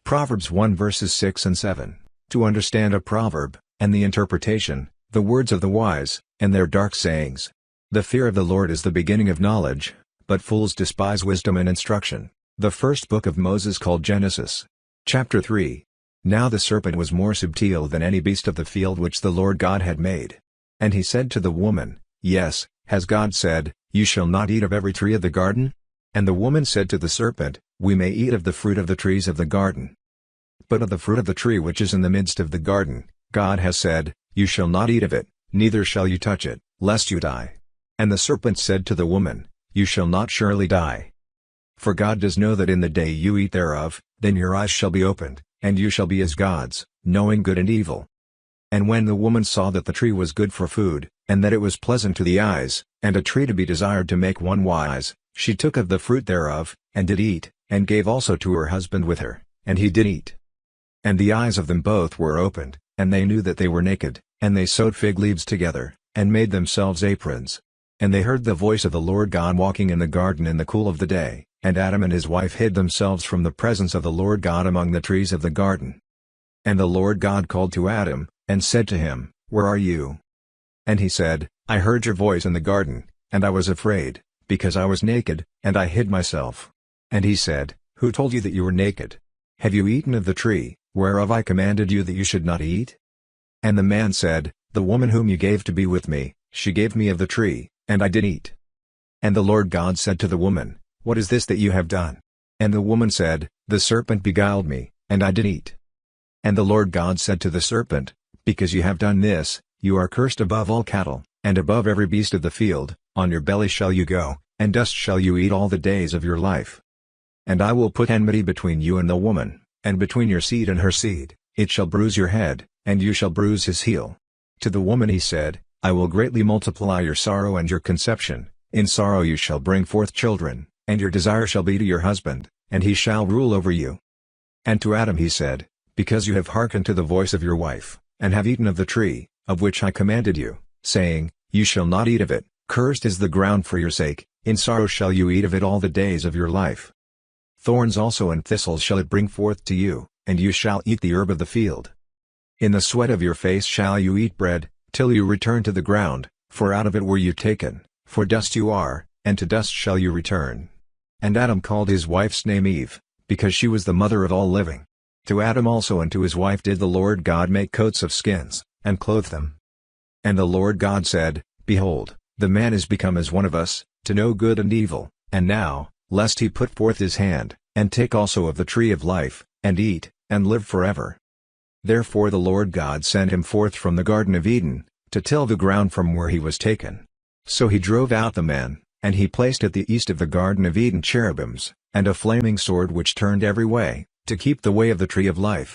Proverbs 1 verses 6 and 7. To understand a proverb, and the interpretation, the words of the wise, and their dark sayings. The fear of the Lord is the beginning of knowledge, but fools despise wisdom and instruction. The first book of Moses called Genesis. Chapter 3. Now the serpent was more subtle than any beast of the field which the Lord God had made. And he said to the woman, Yes, has God said, You shall not eat of every tree of the garden? And the woman said to the serpent, We may eat of the fruit of the trees of the garden. But of the fruit of the tree which is in the midst of the garden, God has said, You shall not eat of it, neither shall you touch it, lest you die. And the serpent said to the woman, You shall not surely die. For God does know that in the day you eat thereof, then your eyes shall be opened, and you shall be as gods, knowing good and evil. And when the woman saw that the tree was good for food, and that it was pleasant to the eyes, and a tree to be desired to make one wise, she took of the fruit thereof, and did eat, and gave also to her husband with her, and he did eat. And the eyes of them both were opened, and they knew that they were naked, and they sewed fig leaves together, and made themselves aprons. And they heard the voice of the Lord God walking in the garden in the cool of the day, and Adam and his wife hid themselves from the presence of the Lord God among the trees of the garden. And the Lord God called to Adam, and said to him, Where are you? And he said, I heard your voice in the garden, and I was afraid, because I was naked, and I hid myself. And he said, Who told you that you were naked? Have you eaten of the tree, whereof I commanded you that you should not eat? And the man said, The woman whom you gave to be with me, she gave me of the tree, and I did eat. And the Lord God said to the woman, What is this that you have done? And the woman said, The serpent beguiled me, and I did eat. And the Lord God said to the serpent, Because you have done this, you are cursed above all cattle, and above every beast of the field, on your belly shall you go, and dust shall you eat all the days of your life. And I will put enmity between you and the woman, and between your seed and her seed, it shall bruise your head, and you shall bruise his heel. To the woman he said, I will greatly multiply your sorrow and your conception, in sorrow you shall bring forth children, and your desire shall be to your husband, and he shall rule over you. And to Adam he said, Because you have hearkened to the voice of your wife, and have eaten of the tree, of which I commanded you, saying, You shall not eat of it, cursed is the ground for your sake, in sorrow shall you eat of it all the days of your life. Thorns also and thistles shall it bring forth to you, and you shall eat the herb of the field. In the sweat of your face shall you eat bread, till you return to the ground, for out of it were you taken, for dust you are, and to dust shall you return. And Adam called his wife's name Eve, because she was the mother of all living. To Adam also and to his wife did the Lord God make coats of skins, and clothe them. And the Lord God said, Behold, the man is become as one of us, to know good and evil, and now, lest he put forth his hand, and take also of the tree of life, and eat, and live forever. Therefore the Lord God sent him forth from the Garden of Eden, to till the ground from where he was taken. So he drove out the man, and he placed at the east of the Garden of Eden cherubims, and a flaming sword which turned every way, to keep the way of the tree of life.